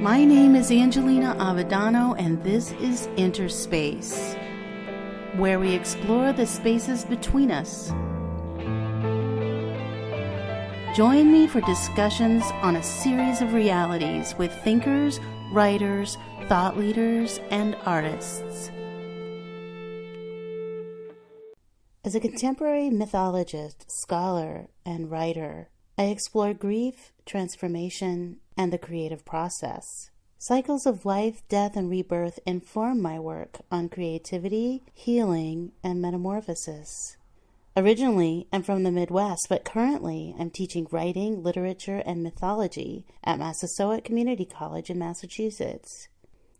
My name is Angelina Avedano, and this is Interspace, where we explore the spaces between us. Join me for discussions on a series of realities with thinkers, writers, thought leaders, and artists. As a contemporary mythologist, scholar, and writer, I explore grief, transformation, and the creative process. Cycles of life, death, and rebirth inform my work on creativity, healing, and metamorphosis. Originally, I'm from the Midwest, but currently I'm teaching writing, literature, and mythology at Massasoit Community College in Massachusetts.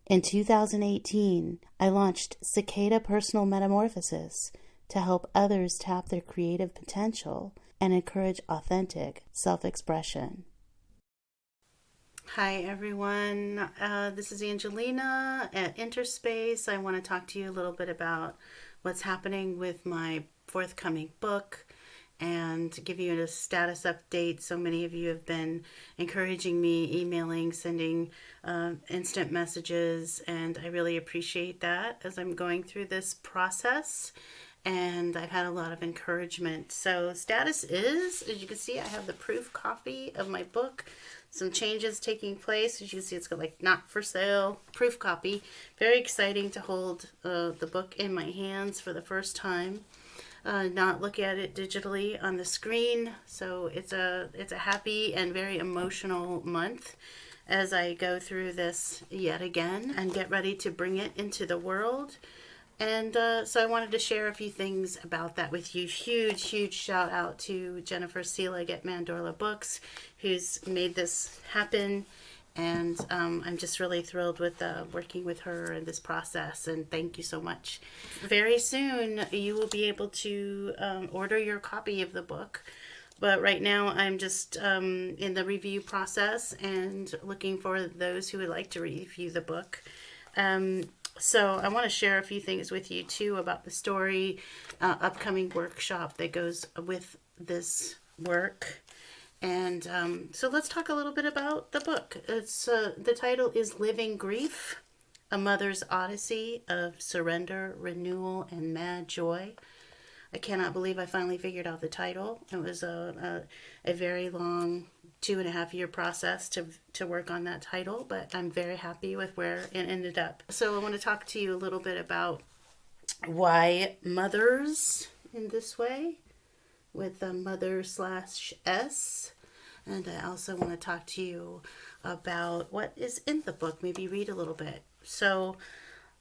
In 2018, I launched Cicada Personal Metamorphosis to help others tap their creative potential and encourage authentic self-expression. Hi everyone, this is Angelina at Interspace. I want to talk to you a little bit about what's happening with my forthcoming book and give you a status update. So many of you have been encouraging me, emailing, sending instant messages, and I really appreciate that as I'm going through this process. And I've had a lot of encouragement. So status is, as you can see, I have the proof copy of my book. Some changes taking place. As you can see, it's got like not for sale, proof copy. Very exciting to hold the book in my hands for the first time. Not look at it digitally on the screen. So it's a happy and very emotional month as I go through this yet again and get ready to bring it into the world. And so I wanted to share a few things about that with you. Huge shout out to Jennifer Seelig at Mandorla Books, who's made this happen. And I'm just really thrilled with working with her in this process. And thank you so much. Very soon, you will be able to order your copy of the book. But right now, I'm just in the review process and looking for those who would like to review the book. So I want to share a few things with you too about the story, upcoming workshop that goes with this work. And so let's talk a little bit about the book. It's the title is Living Grief, A Mother's Odyssey of Surrender, Renewal, and Mad Joy. I cannot believe I finally figured out the title. It was a very long 2.5-year process to work on that title, but I'm very happy with where it ended up. So I want to talk to you a little bit about why mothers in this way with the mother/s. And I also want to talk to you about what is in the book, maybe read a little bit. So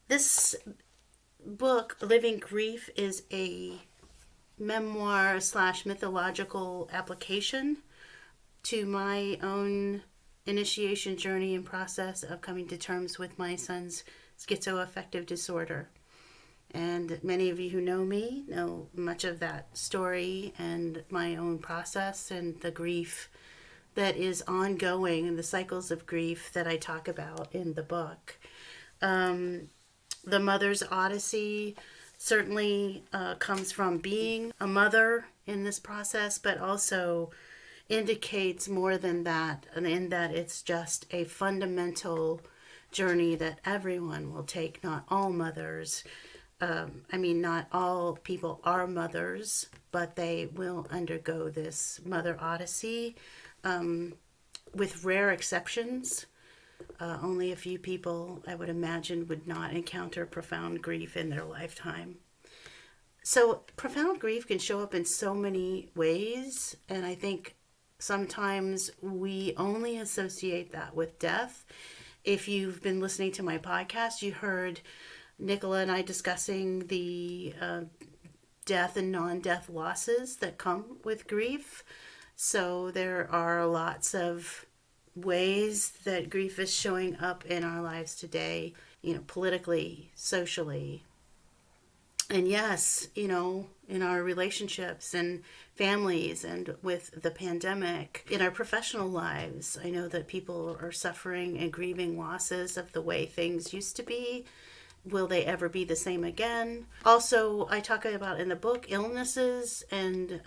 this book, Living Grief, is a memoir/mythological application to my own initiation journey and process of coming to terms with my son's schizoaffective disorder. And many of you who know me know much of that story and my own process and the grief that is ongoing and the cycles of grief that I talk about in the book. The Mother's Odyssey certainly comes from being a mother in this process, but also indicates more than that, and in that it's just a fundamental journey that everyone will take. Not all mothers, not all people are mothers, but they will undergo this mother odyssey with rare exceptions. Only a few people, I would imagine, would not encounter profound grief in their lifetime. So profound grief can show up in so many ways, and I think sometimes we only associate that with death. If you've been listening to my podcast, you heard Nicola and I discussing the death and non-death losses that come with grief. So there are lots of ways that grief is showing up in our lives today, politically, socially. And yes, in our relationships and families and with the pandemic, in our professional lives, I know that people are suffering and grieving losses of the way things used to be. Will they ever be the same again? Also, I talk about in the book, illnesses and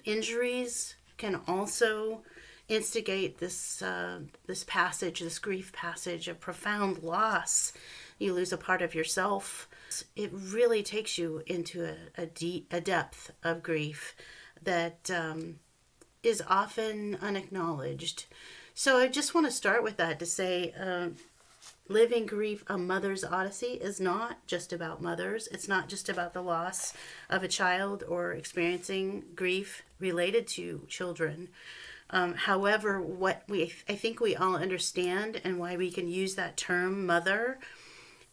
injuries can also instigate this passage, this grief passage of profound loss. You lose a part of yourself. It really takes you into a depth of grief that is often unacknowledged. So I just want to start with that to say, living grief, a mother's odyssey, is not just about mothers. It's not just about the loss of a child or experiencing grief related to children. However, I think we all understand, and why we can use that term mother,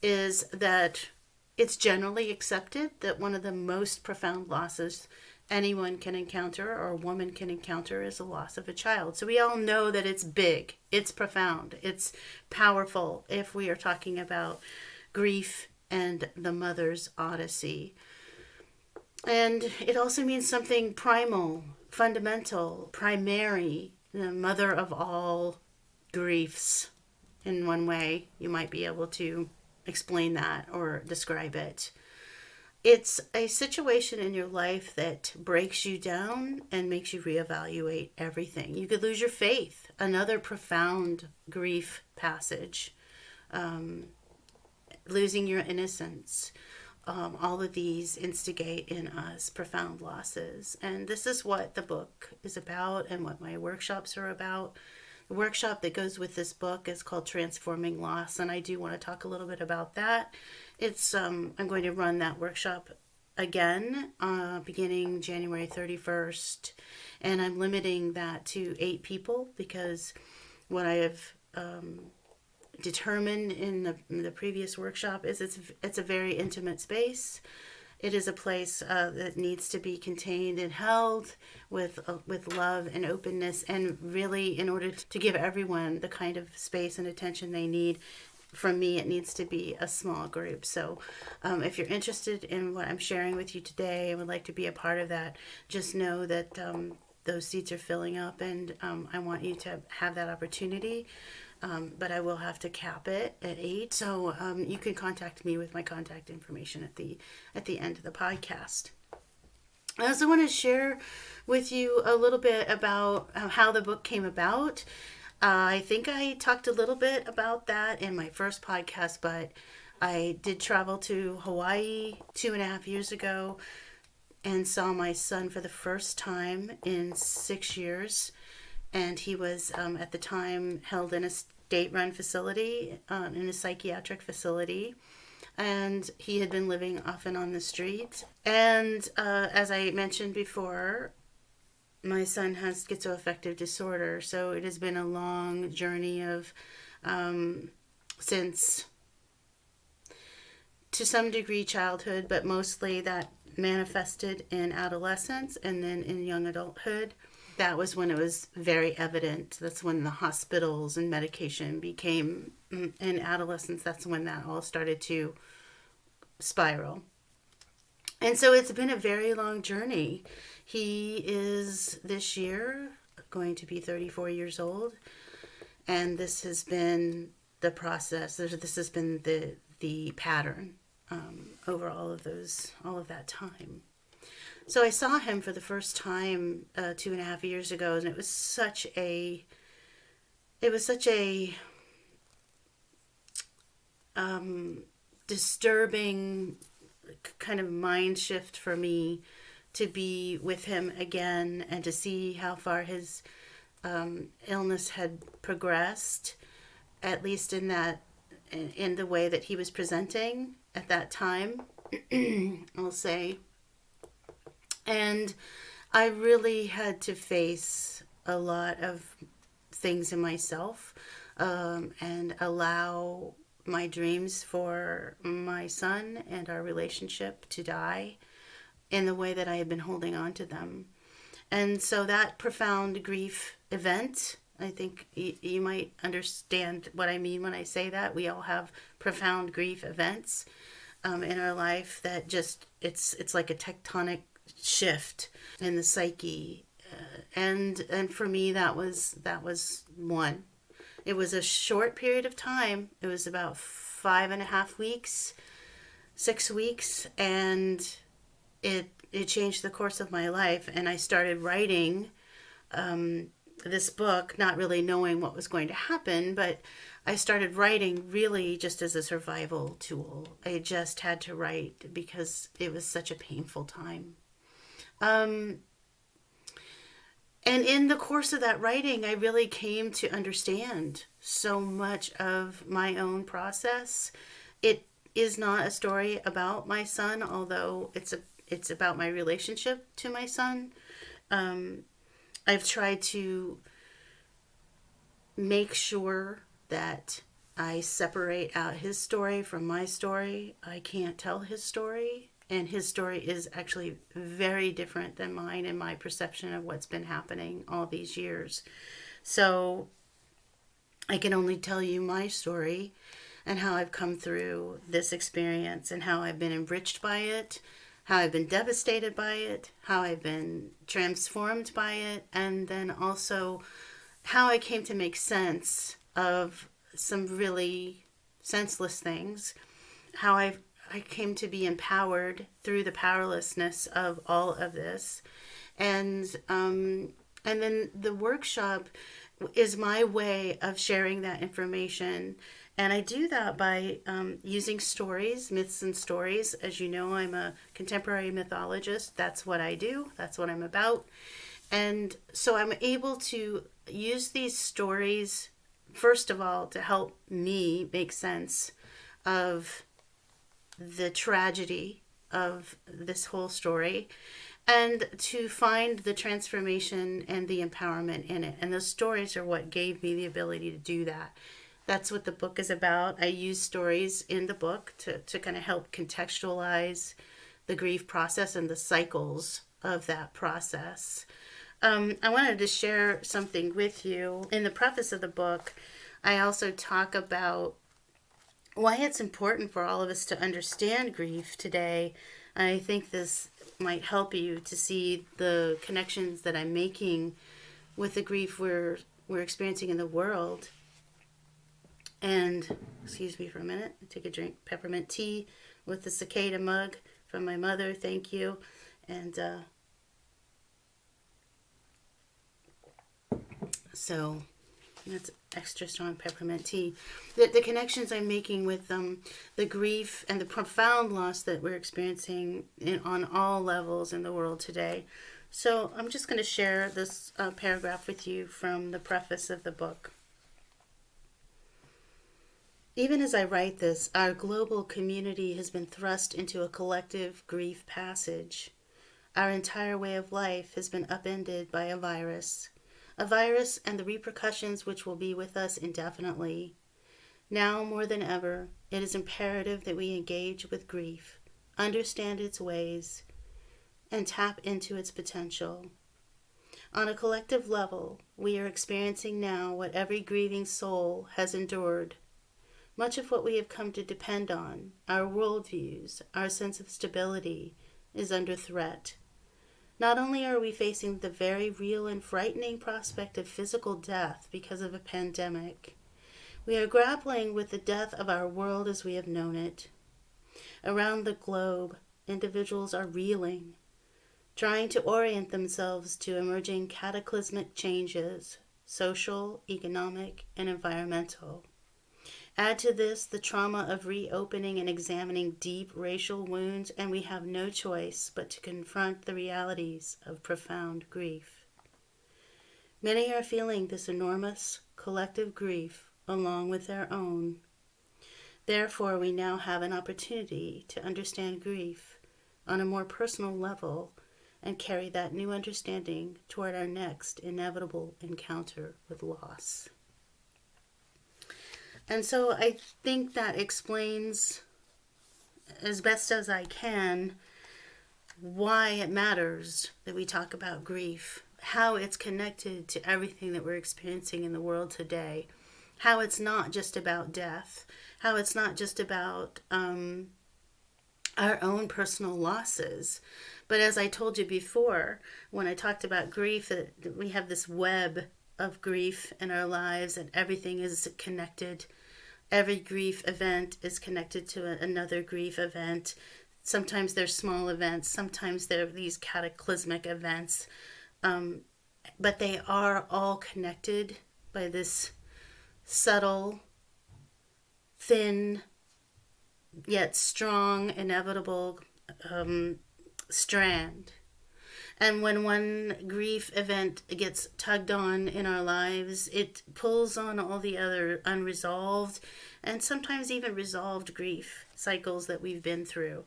is that it's generally accepted that one of the most profound losses anyone can encounter, or a woman can encounter, is the loss of a child. So we all know that it's big, it's profound, it's powerful if we are talking about grief and the mother's odyssey. And it also means something primal, fundamental, primary, the mother of all griefs. In one way, you might be able to explain that or describe it. It's a situation in your life that breaks you down and makes you reevaluate everything. You could lose your faith, another profound grief passage. Losing your innocence. All of these instigate in us profound losses. And this is what the book is about and what my workshops are about. The workshop that goes with this book is called Transforming Loss, and I do want to talk a little bit about that. I'm going to run that workshop again beginning January 31st, and I'm limiting that to 8 people because what I have determined in the previous workshop is it's a very intimate space. It is a place that needs to be contained and held with love and openness, and really, in order to give everyone the kind of space and attention they need, from me, it needs to be a small group. So if you're interested in what I'm sharing with you today and would like to be a part of that, just know that those seats are filling up, and I want you to have that opportunity. But I will have to cap it at 8. So you can contact me with my contact information at the end of the podcast. I also want to share with you a little bit about how the book came about. I think I talked a little bit about that in my first podcast, but I did travel to Hawaii 2.5 years ago and saw my son for the first time in 6 years. And he was, at the time, held in a state-run facility, in a psychiatric facility. And he had been living often on the street. And as I mentioned before, my son has schizoaffective disorder. So it has been a long journey of, since, to some degree, childhood, but mostly that manifested in adolescence and then in young adulthood. That was when it was very evident. That's when the hospitals and medication became, in adolescence, that's when that all started to spiral. And so it's been a very long journey. He is this year going to be 34 years old. And this has been the process. This has been the pattern over all of that time. So I saw him for the first time 2.5 years ago, and it was such a disturbing kind of mind shift for me to be with him again and to see how far his illness had progressed, at least in the way that he was presenting at that time, I'll say. And I really had to face a lot of things in myself and allow my dreams for my son and our relationship to die in the way that I had been holding on to them. And so that profound grief event, I think you might understand what I mean when I say that. We all have profound grief events in our life that just, it's like a tectonic shift in the psyche, and for me that was one. It was a short period of time. It was about 5.5 weeks, 6 weeks, and it changed the course of my life. And I started writing this book, not really knowing what was going to happen, but I started writing really just as a survival tool. I just had to write because it was such a painful time. And in the course of that writing, I really came to understand so much of my own process. It is not a story about my son, although it's about my relationship to my son. I've tried to make sure that I separate out his story from my story. I can't tell his story, and his story is actually very different than mine and my perception of what's been happening all these years. So I can only tell you my story and how I've come through this experience and how I've been enriched by it, how I've been devastated by it, how I've been transformed by it, and then also how I came to make sense of some really senseless things, how I came to be empowered through the powerlessness of all of this. And then the workshop is my way of sharing that information. And I do that by using stories, myths and stories. As you know, I'm a contemporary mythologist. That's what I do. That's what I'm about. And so I'm able to use these stories, first of all, to help me make sense of the tragedy of this whole story, and to find the transformation and the empowerment in it. And those stories are what gave me the ability to do that. That's what the book is about. I use stories in the book to kind of help contextualize the grief process and the cycles of that process. I wanted to share something with you. In the preface of the book, I also talk about why it's important for all of us to understand grief today. I think this might help you to see the connections that I'm making with the grief we're experiencing in the world. And, excuse me for a minute, take a drink, peppermint tea with the cicada mug from my mother, thank you. And so that's extra strong peppermint tea. The connections I'm making with the grief and the profound loss that we're experiencing on all levels in the world today. So I'm just going to share this paragraph with you from the preface of the book. Even as I write this, our global community has been thrust into a collective grief passage. Our entire way of life has been upended by a virus and the repercussions which will be with us indefinitely. Now more than ever, it is imperative that we engage with grief, understand its ways, and tap into its potential. On a collective level, we are experiencing now what every grieving soul has endured. Much of what we have come to depend on, our worldviews, our sense of stability, is under threat. Not only are we facing the very real and frightening prospect of physical death because of a pandemic, we are grappling with the death of our world as we have known it. Around the globe, individuals are reeling, trying to orient themselves to emerging cataclysmic changes, social, economic, and environmental. Add to this the trauma of reopening and examining deep racial wounds, and we have no choice but to confront the realities of profound grief. Many are feeling this enormous collective grief along with their own. Therefore, we now have an opportunity to understand grief on a more personal level and carry that new understanding toward our next inevitable encounter with loss. And so I think that explains, as best as I can, why it matters that we talk about grief, how it's connected to everything that we're experiencing in the world today, how it's not just about death, how it's not just about our own personal losses. But as I told you before, when I talked about grief, that we have this web of grief in our lives and everything is connected. Every grief event is connected to another grief event. Sometimes they're small events. Sometimes they're these cataclysmic events. but they are all connected by this subtle, thin, yet strong, inevitable strand. And when one grief event gets tugged on in our lives, it pulls on all the other unresolved and sometimes even resolved grief cycles that we've been through.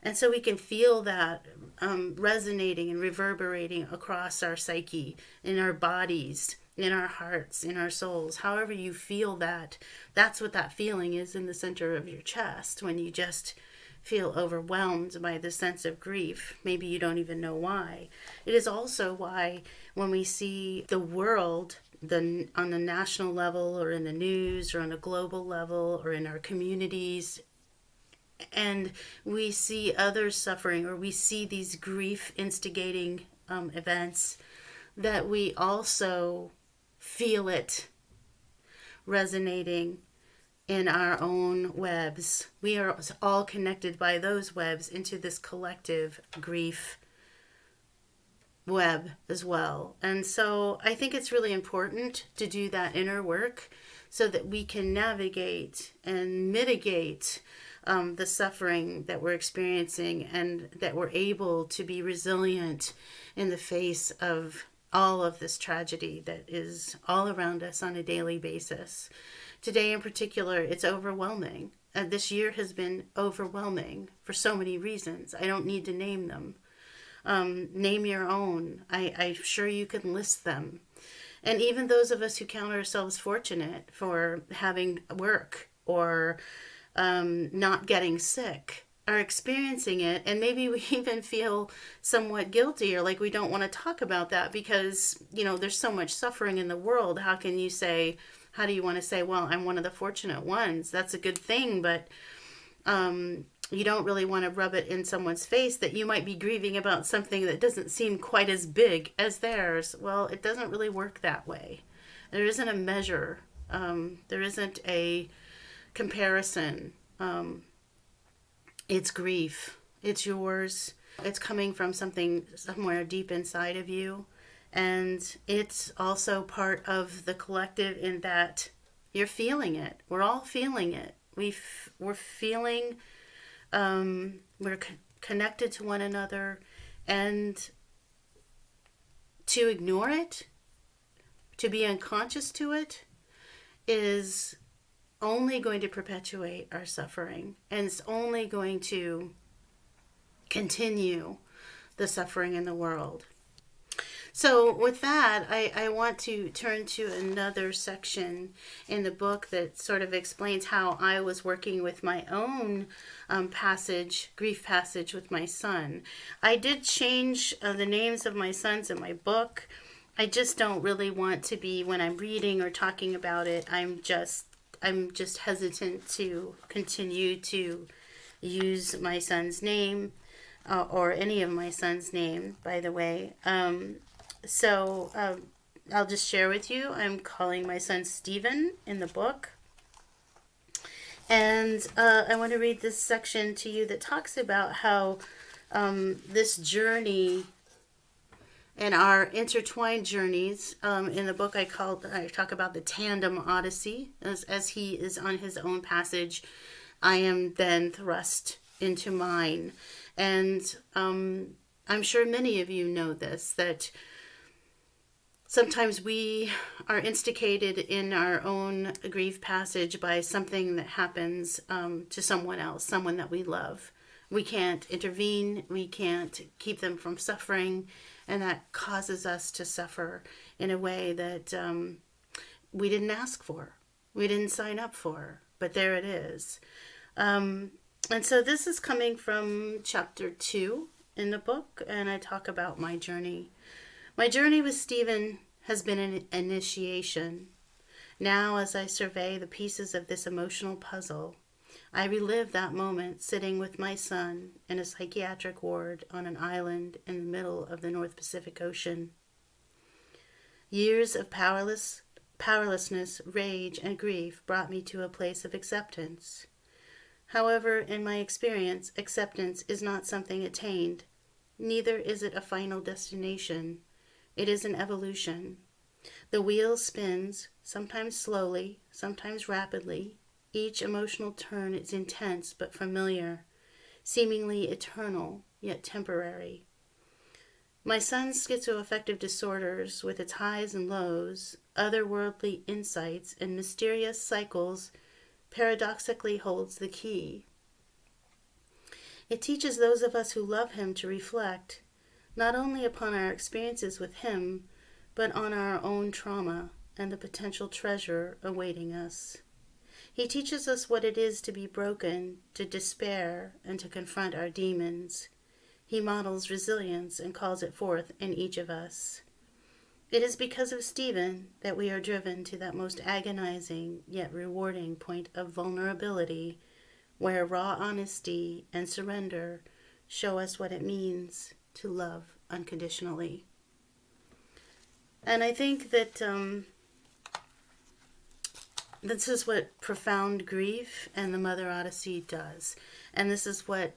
And so we can feel that resonating and reverberating across our psyche, in our bodies, in our hearts, in our souls. However you feel that, that's what that feeling is in the center of your chest when you just feel overwhelmed by the sense of grief. Maybe you don't even know why. It is also why when we see the world on the national level or in the news or on a global level or in our communities, and we see others suffering or we see these grief instigating events, that we also feel it resonating in our own webs. We are all connected by those webs into this collective grief web as well. And so I think it's really important to do that inner work so that we can navigate and mitigate the suffering that we're experiencing, and that we're able to be resilient in the face of all of this tragedy that is all around us on a daily basis. Today in particular, it's overwhelming. This year has been overwhelming for so many reasons. I don't need to name them. Name your own. I'm sure you can list them. And even those of us who count ourselves fortunate for having work or not getting sick are experiencing it, and maybe we even feel somewhat guilty or like we don't want to talk about that because, there's so much suffering in the world. How do you want to say, well, I'm one of the fortunate ones? That's a good thing, but you don't really want to rub it in someone's face that you might be grieving about something that doesn't seem quite as big as theirs. Well, it doesn't really work that way. There isn't a measure. There isn't a comparison. It's grief. It's yours. It's coming from somewhere deep inside of you. And it's also part of the collective in that you're feeling it. We're all feeling it. We're feeling, we're connected to one another. And to ignore it, to be unconscious to it, is only going to perpetuate our suffering, and it's only going to continue the suffering in the world. So with that, I want to turn to another section in the book that sort of explains how I was working with my own grief passage with my son. I did change the names of my sons in my book. I just don't really want to be, when I'm reading or talking about it, I'm just hesitant to continue to use my son's name or any of my son's name, by the way. So I'll just share with you, I'm calling my son Stephen in the book. And I want to read this section to you that talks about how this journey and our intertwined journeys, in the book I talk about the tandem Odyssey. As he is on his own passage, I am then thrust into mine. And I'm sure many of you know this, that sometimes we are instigated in our own grief passage by something that happens to someone else, someone that we love. We can't intervene, we can't keep them from suffering, and that causes us to suffer in a way that we didn't ask for, we didn't sign up for, but there it is. And so this is coming from chapter 2 in the book, and I talk about my journey. My journey with Stephen has been an initiation. Now, as I survey the pieces of this emotional puzzle, I relive that moment sitting with my son in a psychiatric ward on an island in the middle of the North Pacific Ocean. Years of powerlessness, rage, and grief brought me to a place of acceptance. However, in my experience, acceptance is not something attained. Neither is it a final destination. It is an evolution. The wheel spins, sometimes slowly, sometimes rapidly. Each emotional turn is intense but familiar, seemingly eternal, yet temporary. My son's schizoaffective disorders, with its highs and lows, otherworldly insights, and mysterious cycles, paradoxically holds the key. It teaches those of us who love him to reflect, not only upon our experiences with him, but on our own trauma and the potential treasure awaiting us. He teaches us what it is to be broken, to despair, and to confront our demons. He models resilience and calls it forth in each of us. It is because of Stephen that we are driven to that most agonizing yet rewarding point of vulnerability, where raw honesty and surrender show us what it means to love unconditionally. And I think that this is what profound grief and the Mother Odyssey does. And this is what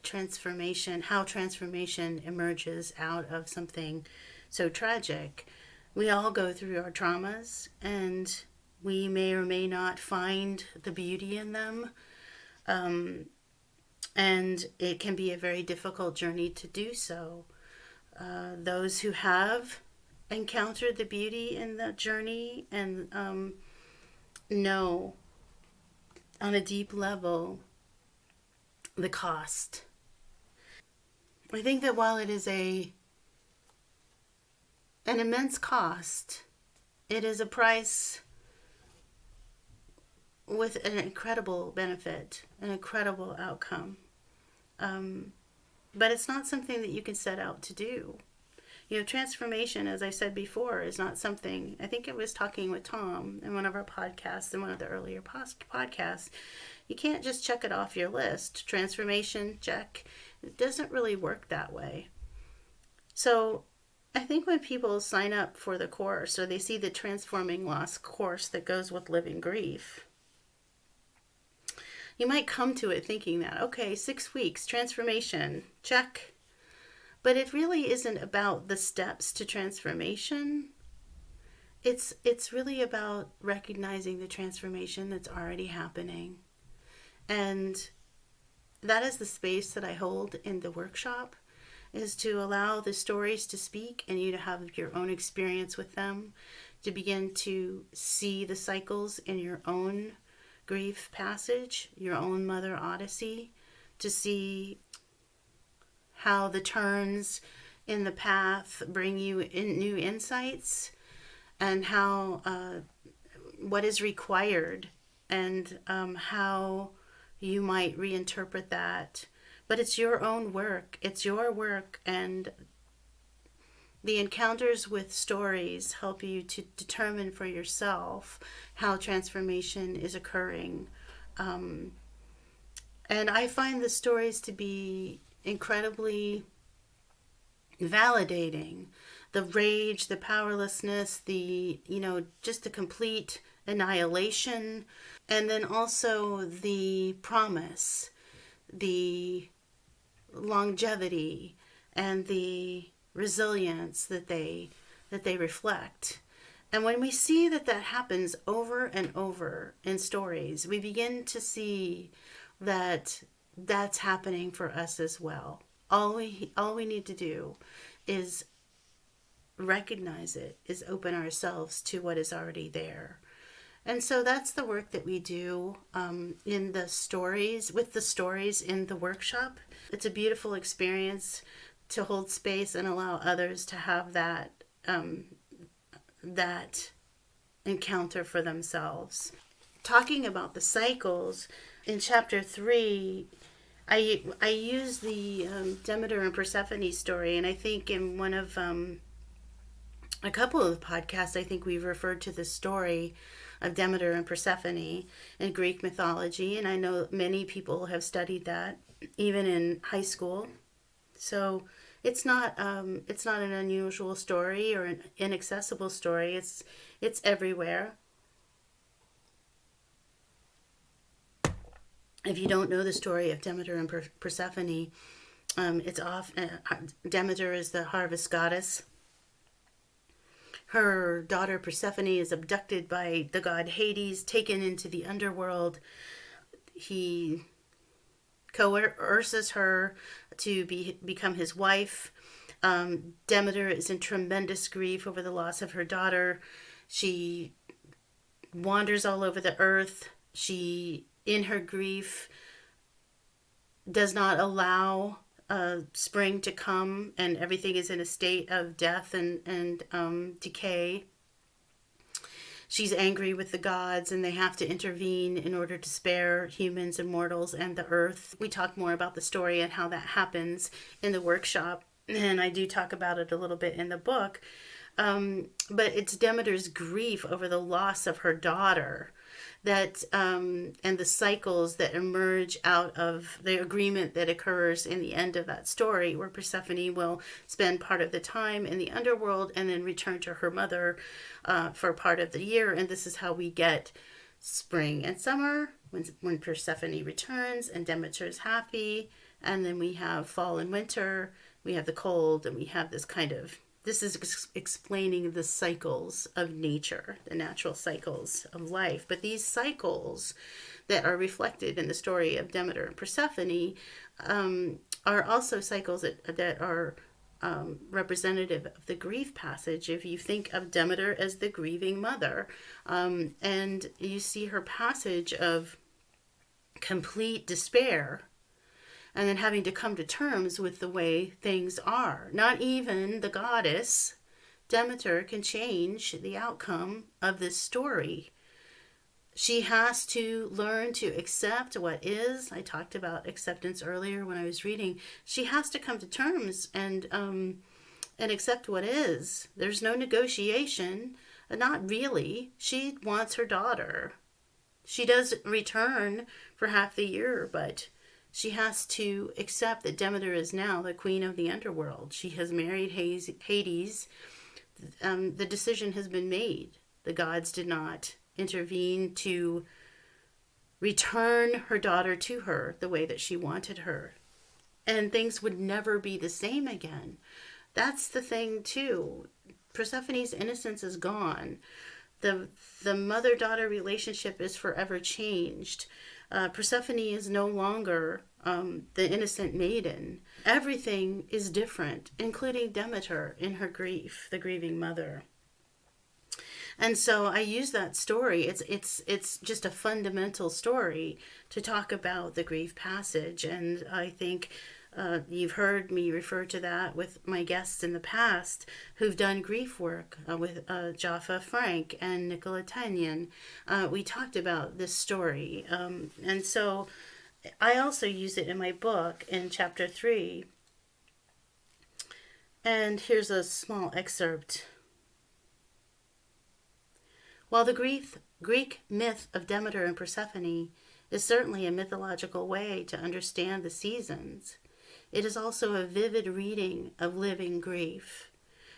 how transformation emerges out of something so tragic. We all go through our traumas, and we may or may not find the beauty in them. And it can be a very difficult journey to do so. Those who have encountered the beauty in that journey and know on a deep level the cost. I think that while it is an immense cost, it is a price with an incredible benefit, an incredible outcome. But it's not something that you can set out to do. Transformation, as I said before, is not something, I think I was talking with Tom in one of our podcasts, in one of the earlier podcasts. You can't just check it off your list. Transformation, check. It doesn't really work that way. So I think when people sign up for the course, or they see the Transforming Loss course that goes with Living Grief, you might come to it thinking that, okay, 6 weeks, transformation, check. But it really isn't about the steps to transformation. It's really about recognizing the transformation that's already happening. And that is the space that I hold in the workshop, is to allow the stories to speak and you to have your own experience with them, to begin to see the cycles in your own grief passage, your own Mother Odyssey, to see how the turns in the path bring you in new insights, and how what is required, and how you might reinterpret that. But it's your own work. It's your work, and the encounters with stories help you to determine for yourself how transformation is occurring. And I find the stories to be incredibly validating. The rage, the powerlessness, just the complete annihilation, and then also the promise, the longevity, and the resilience that they reflect. And when we see that happens over and over in stories, we begin to see that that's happening for us as well. All we need to do is recognize it, is open ourselves to what is already there. And so that's the work that we do in the stories, with the stories in the workshop. It's a beautiful experience to hold space and allow others to have that encounter for themselves. Talking about the cycles, in chapter 3, I use the Demeter and Persephone story, and I think in one of a couple of podcasts, I think we've referred to the story of Demeter and Persephone in Greek mythology, and I know many people have studied that, even in high school. So it's not an unusual story or an inaccessible story. It's everywhere. If you don't know the story of Demeter and Persephone, Demeter is the harvest goddess, her daughter Persephone is abducted by the god Hades, taken into the underworld. He coerces her to become his wife. Demeter is in tremendous grief over the loss of her daughter. She wanders all over the earth. She, in her grief, does not allow spring to come, and everything is in a state of death and decay. She's angry with the gods, and they have to intervene in order to spare humans and mortals and the earth. We talk more about the story and how that happens in the workshop, and I do talk about it a little bit in the book. But it's Demeter's grief over the loss of her daughter that and the cycles that emerge out of the agreement that occurs in the end of that story, where Persephone will spend part of the time in the underworld and then return to her mother for part of the year. And this is how we get spring and summer, when Persephone returns and Demeter is happy. And then we have fall and winter, we have the cold, and we have this kind of, this is explaining the cycles of nature, the natural cycles of life. But these cycles that are reflected in the story of Demeter and Persephone are also cycles that are representative of the grief passage. If you think of Demeter as the grieving mother, and you see her passage of complete despair, and then having to come to terms with the way things are. Not even the goddess, Demeter, can change the outcome of this story. She has to learn to accept what is. I talked about acceptance earlier when I was reading. She has to come to terms and accept what is. There's no negotiation. Not really. She wants her daughter. She does return for half the year, but she has to accept that Demeter is now the queen of the underworld. She has married Hades. The decision has been made. The gods did not intervene to return her daughter to her the way that she wanted her. And things would never be the same again. That's the thing, too. Persephone's innocence is gone. The mother-daughter relationship is forever changed. Persephone is no longer the innocent maiden. Everything is different, including Demeter in her grief, the grieving mother. And so I use that story. It's just a fundamental story to talk about the grief passage, and I think you've heard me refer to that with my guests in the past who've done grief work with Jaffa Frank and Nicola Tanyan. We talked about this story. And so I also use it in my book in chapter 3. And here's a small excerpt. While the Greek myth of Demeter and Persephone is certainly a mythological way to understand the seasons, it is also a vivid reading of living grief,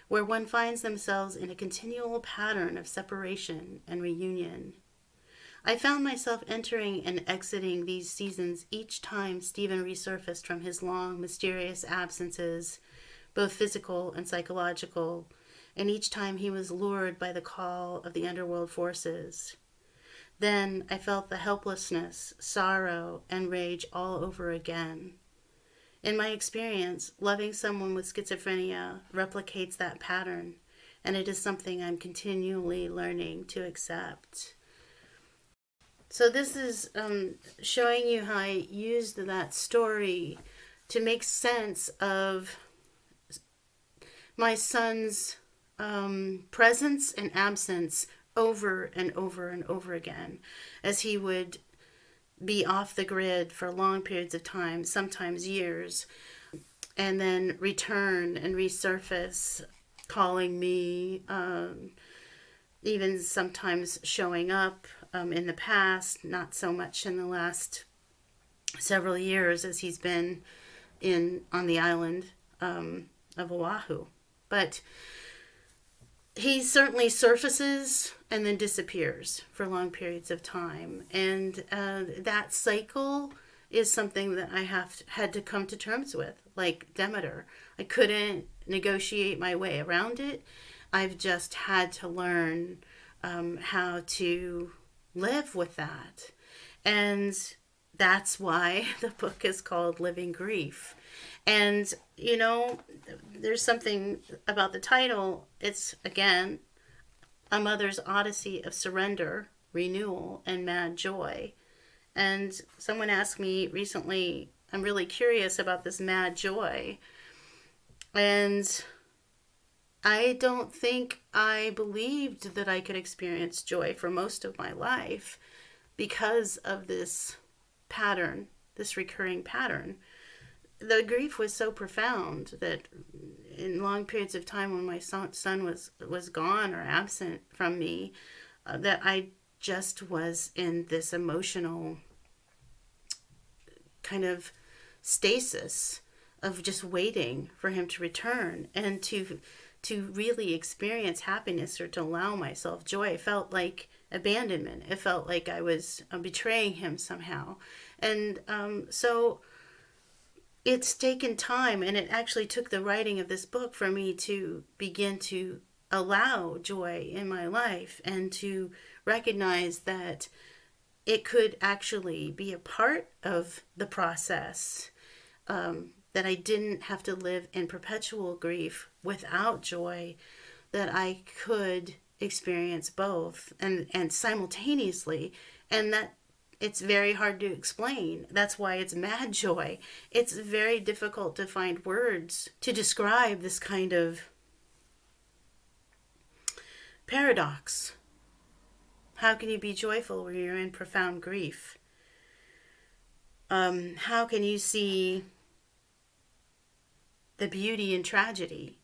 where one finds themselves in a continual pattern of separation and reunion. I found myself entering and exiting these seasons each time Stephen resurfaced from his long, mysterious absences, both physical and psychological, and each time he was lured by the call of the underworld forces. Then I felt the helplessness, sorrow, and rage all over again. In my experience, loving someone with schizophrenia replicates that pattern, and it is something I'm continually learning to accept. So this is showing you how I used that story to make sense of my son's presence and absence over and over and over again, as he would be off the grid for long periods of time, sometimes years, and then return and resurface, calling me, even sometimes showing up in the past, not so much in the last several years as he's been on the island of Oahu. But he certainly surfaces and then disappears for long periods of time. And that cycle is something that I had to come to terms with, like Demeter. I couldn't negotiate my way around it. I've just had to learn how to live with that. And that's why the book is called Living Grief. And, there's something about the title. It's, again, a mother's Odyssey of Surrender, Renewal, and Mad Joy. And someone asked me recently, I'm really curious about this mad joy. And I don't think I believed that I could experience joy for most of my life because of this pattern, this recurring pattern. The grief was so profound that in long periods of time when my son was gone or absent from me, that I just was in this emotional kind of stasis of just waiting for him to return, and to really experience happiness or to allow myself joy felt like abandonment. It felt like I was betraying him somehow. And so it's taken time, and it actually took the writing of this book for me to begin to allow joy in my life and to recognize that it could actually be a part of the process, that I didn't have to live in perpetual grief without joy, that I could experience both and simultaneously, and that it's very hard to explain. That's why it's mad joy. It's very difficult to find words to describe this kind of paradox. How can you be joyful when you're in profound grief? How can you see the beauty in tragedy?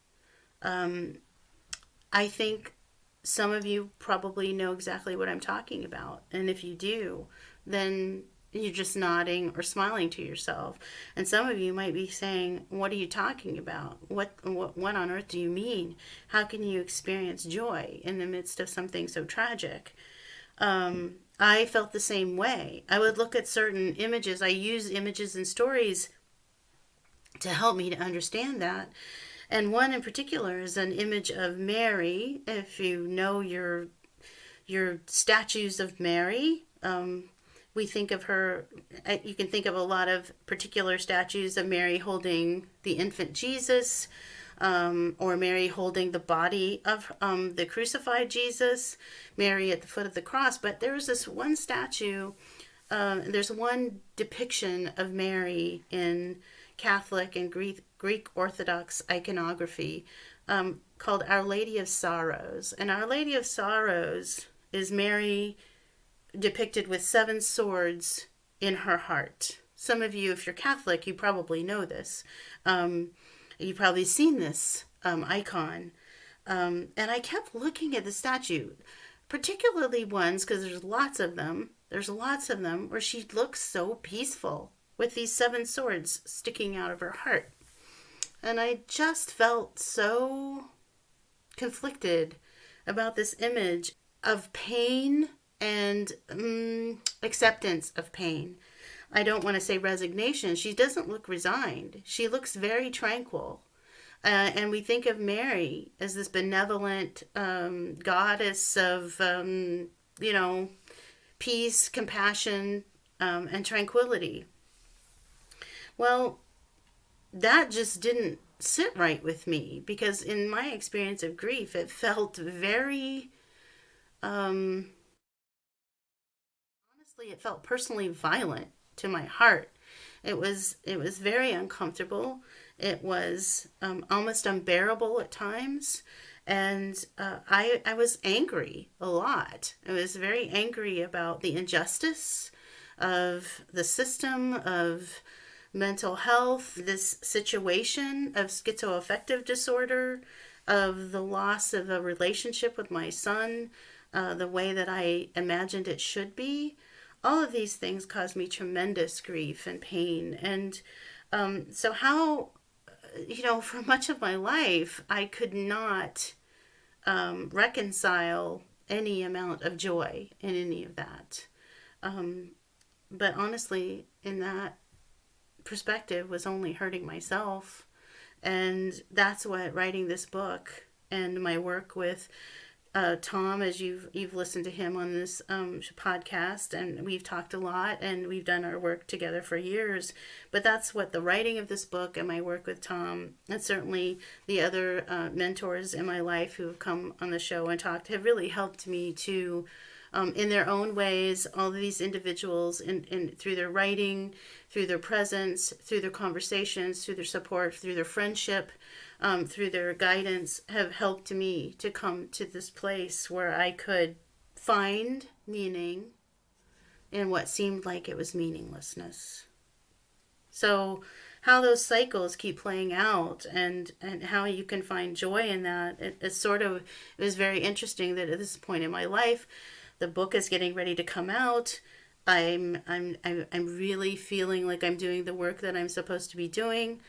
I think some of you probably know exactly what I'm talking about. And if you do, then you're just nodding or smiling to yourself. And some of you might be saying, what are you talking about? What on earth do you mean? How can you experience joy in the midst of something so tragic? I felt the same way. I would look at certain images. I use images and stories to help me to understand that. And one in particular is an image of Mary. If you know your statues of Mary, we think of her, you can think of a lot of particular statues of Mary holding the infant Jesus, or Mary holding the body of the crucified Jesus, Mary at the foot of the cross. But there was this one statue, there's one depiction of Mary in Catholic and Greek Orthodox iconography, called Our Lady of Sorrows. And Our Lady of Sorrows is Mary depicted with 7 swords in her heart. Some of you, if you're Catholic, you probably know this. You've probably seen this icon. And I kept looking at the statue, particularly ones, because there's lots of them. There's lots of them where she looks so peaceful with these 7 swords sticking out of her heart. And I just felt so conflicted about this image of pain and acceptance of pain. I don't want to say resignation. She doesn't look resigned. She looks very tranquil. And we think of Mary as this benevolent goddess of, peace, compassion, and tranquility. Well, that just didn't sit right with me, because in my experience of grief, it felt very, honestly, it felt personally violent to my heart. It was very uncomfortable. It was almost unbearable at times. And I was angry a lot. I was very angry about the injustice of the system, of mental health, this situation of schizoaffective disorder, of the loss of a relationship with my son, the way that I imagined it should be. All of these things caused me tremendous grief and pain. And so how, for much of my life, I could not reconcile any amount of joy in any of that. But honestly, in that perspective, was only hurting myself. And that's what writing this book and my work with Tom, as you've listened to him on this podcast, and we've talked a lot, and we've done our work together for years. But that's what the writing of this book and my work with Tom, and certainly the other mentors in my life who have come on the show and talked, have really helped me to, in their own ways, all of these individuals, in through their writing, through their presence, through their conversations, through their support, through their friendship, through their guidance, have helped me to come to this place where I could find meaning in what seemed like it was meaninglessness. So how those cycles keep playing out, and how you can find joy in that, it was very interesting that at this point in my life, the book is getting ready to come out. I'm really feeling like I'm doing the work that I'm supposed to be doing.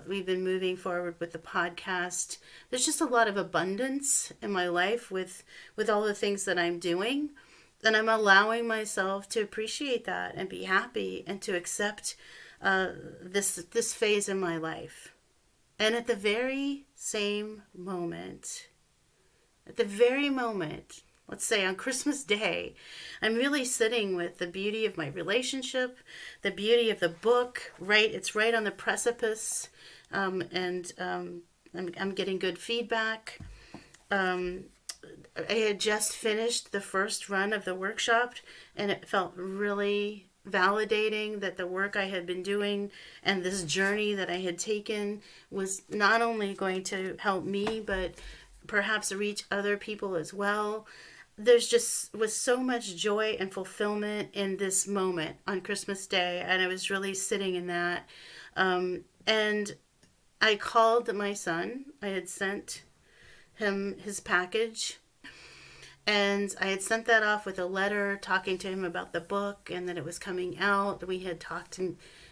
We've been moving forward with the podcast. There's just a lot of abundance in my life with all the things that I'm doing. And I'm allowing myself to appreciate that and be happy and to accept this phase in my life. And at the very same moment, let's say on Christmas Day, I'm really sitting with the beauty of my relationship, the beauty of the book, right? It's right on the precipice, and I'm getting good feedback. I had just finished the first run of the workshop, and it felt really validating that the work I had been doing and this journey that I had taken was not only going to help me, but perhaps reach other people as well. There's just was so much joy and fulfillment in this moment on Christmas Day, and I was really sitting in that. And I called my son. I had sent him his package, and I had sent that off with a letter talking to him about the book and that it was coming out. We had talked,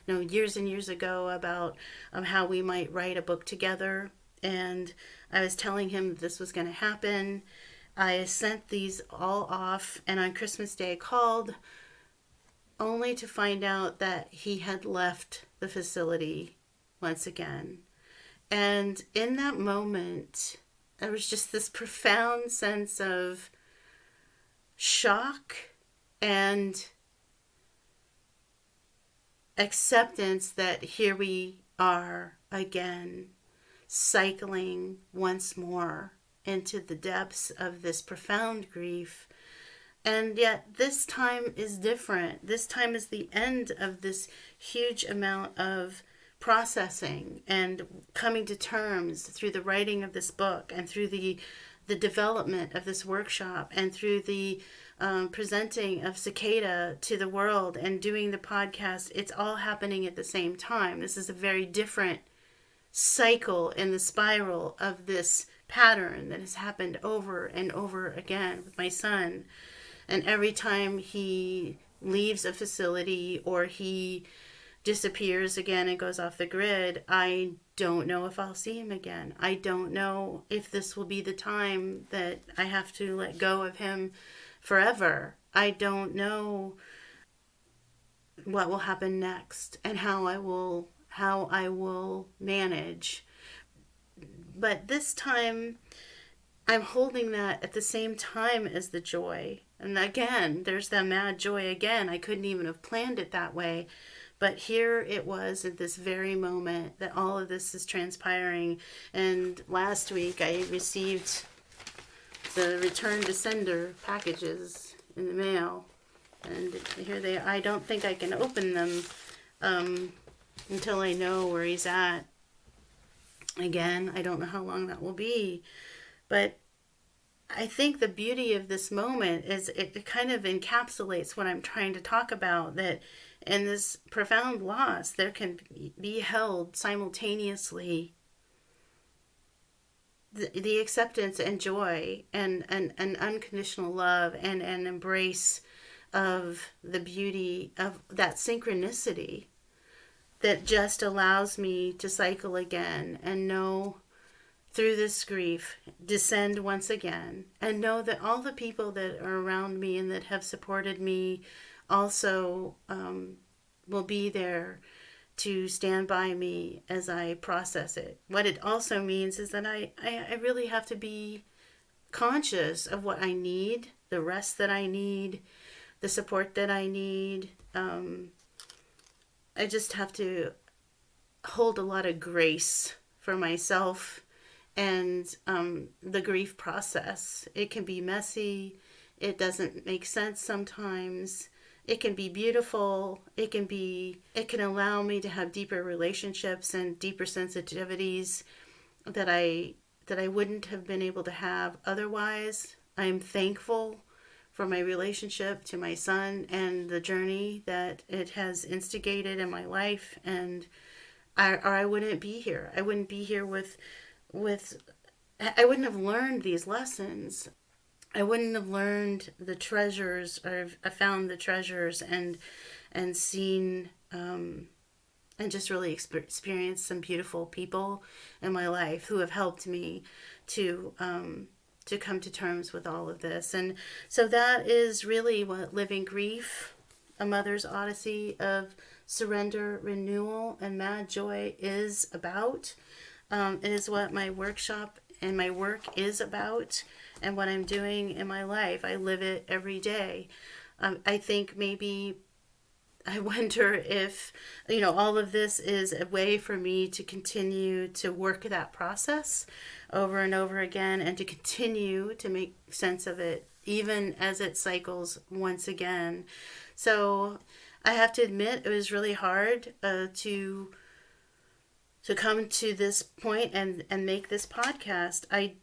years and years ago about how we might write a book together, and I was telling him that this was going to happen. I sent these all off, and on Christmas Day I called, only to find out that he had left the facility once again. And in that moment, there was just this profound sense of shock and acceptance that here we are again, cycling once more into the depths of this profound grief. And yet this time is different. This time is the end of this huge amount of processing and coming to terms through the writing of this book and through the development of this workshop and through the presenting of Cicada to the world and doing the podcast. It's all happening at the same time. This is a very different cycle in the spiral of this pattern that has happened over and over again with my son. And every time he leaves a facility or he disappears again and goes off the grid, I don't know if I'll see him again. I don't know if this will be the time that I have to let go of him forever. I don't know what will happen next and how I will manage. But this time, I'm holding that at the same time as the joy. And again, there's that mad joy again. I couldn't even have planned it that way. But here it was at this very moment that all of this is transpiring. And last week, I received the return to sender packages in the mail. And here they are. I don't think I can open them until I know where he's at. Again, I don't know how long that will be, but I think the beauty of this moment is it kind of encapsulates what I'm trying to talk about, that in this profound loss, there can be held simultaneously the acceptance and joy and unconditional love and an embrace of the beauty of that synchronicity that just allows me to cycle again and know through this grief, descend once again, and know that all the people that are around me and that have supported me also will be there to stand by me as I process it. What it also means is that I really have to be conscious of what I need, the rest that I need, the support that I need. I just have to hold a lot of grace for myself and the grief process. It can be messy. It doesn't make sense sometimes. It can be beautiful. It can allow me to have deeper relationships and deeper sensitivities that I wouldn't have been able to have otherwise. I'm thankful for my relationship to my son and the journey that it has instigated in my life, and I wouldn't be here. I wouldn't be here with I wouldn't have learned these lessons. I wouldn't have learned the treasures, or I found the treasures and seen and just really experienced some beautiful people in my life who have helped me to come to terms with all of this. And so that is really what Living Grief, A Mother's Odyssey of Surrender, Renewal, and Mad Joy is about. It is what my workshop and my work is about, and what I'm doing in my life. I live it every day. I think maybe I wonder if, all of this is a way for me to continue to work that process over and over again, and to continue to make sense of it, even as it cycles once again. So I have to admit, it was really hard to come to this point and make this podcast. I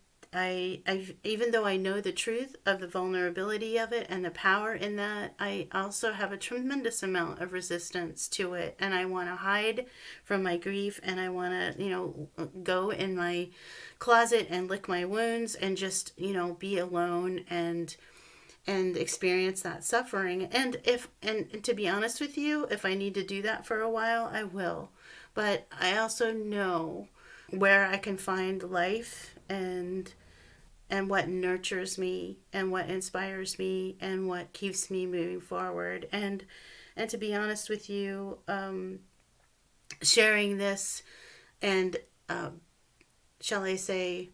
even though I know the truth of the vulnerability of it and the power in that, I also have a tremendous amount of resistance to it, and I want to hide from my grief, and I want to go in my closet and lick my wounds and just be alone and experience that suffering. And to be honest with you, if I need to do that for a while, I will. But I also know where I can find life and what nurtures me and what inspires me and what keeps me moving forward. And to be honest with you, sharing this and shall I say,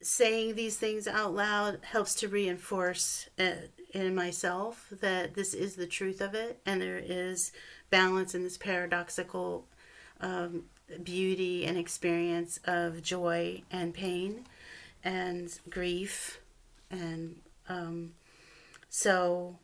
saying these things out loud helps to reinforce in myself that this is the truth of it, and there is balance in this paradoxical beauty and experience of joy and pain and grief. And so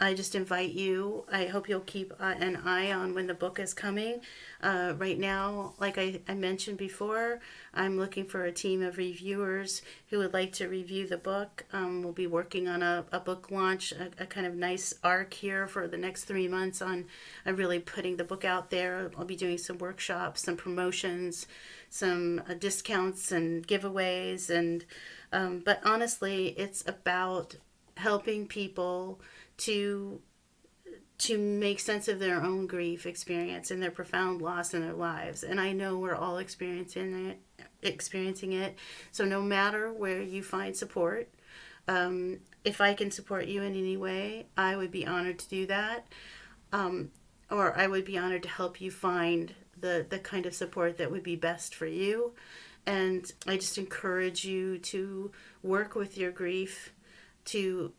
I just invite you. I hope you'll keep an eye on when the book is coming. Right now, like I mentioned before, I'm looking for a team of reviewers who would like to review the book. We'll be working on a book launch, a kind of nice arc here for the next 3 months on really putting the book out there. I'll be doing some workshops, some promotions, some discounts and giveaways. And but honestly, it's about helping people to make sense of their own grief experience and their profound loss in their lives. And I know we're all experiencing it. So no matter where you find support, if I can support you in any way, I would be honored to do that. Or I would be honored to help you find the kind of support that would be best for you. And I just encourage you to work with your grief, to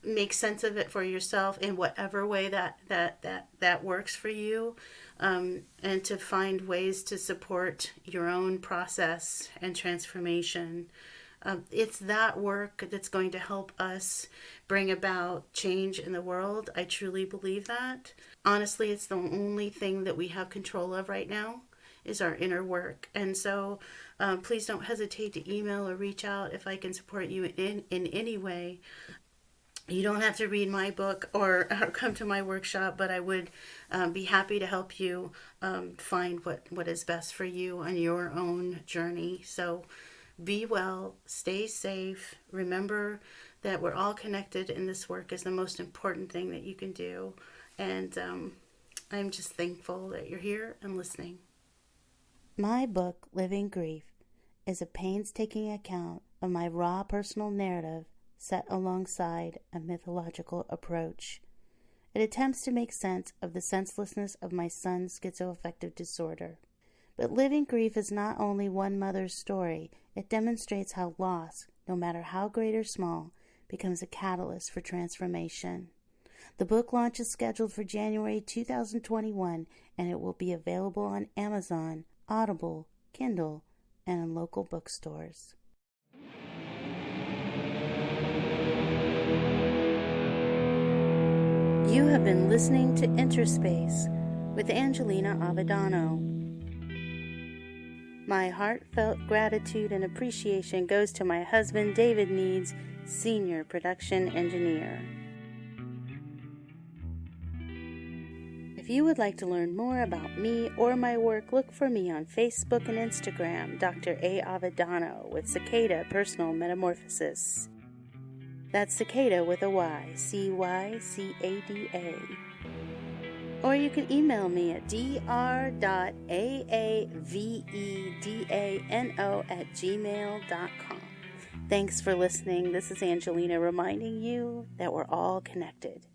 make sense of it for yourself in whatever way that works for you, and to find ways to support your own process and transformation. It's that work that's going to help us bring about change in the world. I truly believe that. Honestly, it's the only thing that we have control of right now is our inner work. And so please don't hesitate to email or reach out if I can support you in any way. You don't have to read my book or come to my workshop, but I would be happy to help you find what is best for you on your own journey. So be well, stay safe. Remember that we're all connected, and this work is the most important thing that you can do. And I'm just thankful that you're here and listening. My book, Living Grief, is a painstaking account of my raw personal narrative set alongside a mythological approach. It attempts to make sense of the senselessness of my son's schizoaffective disorder. But living grief is not only one mother's story, it demonstrates how loss, no matter how great or small, becomes a catalyst for transformation. The book launch is scheduled for January 2021, and it will be available on Amazon, Audible, Kindle, and in local bookstores. You have been listening to Interspace with Angelina Avadano. My heartfelt gratitude and appreciation goes to my husband, David Needs, Senior Production Engineer. If you would like to learn more about me or my work, look for me on Facebook and Instagram, Dr. A. Avadano with Cicada Personal Metamorphosis. That's Cicada with a Y, C-Y-C-A-D-A. Or you can email me at dr.aavedano@gmail.com. Thanks for listening. This is Angelina reminding you that we're all connected.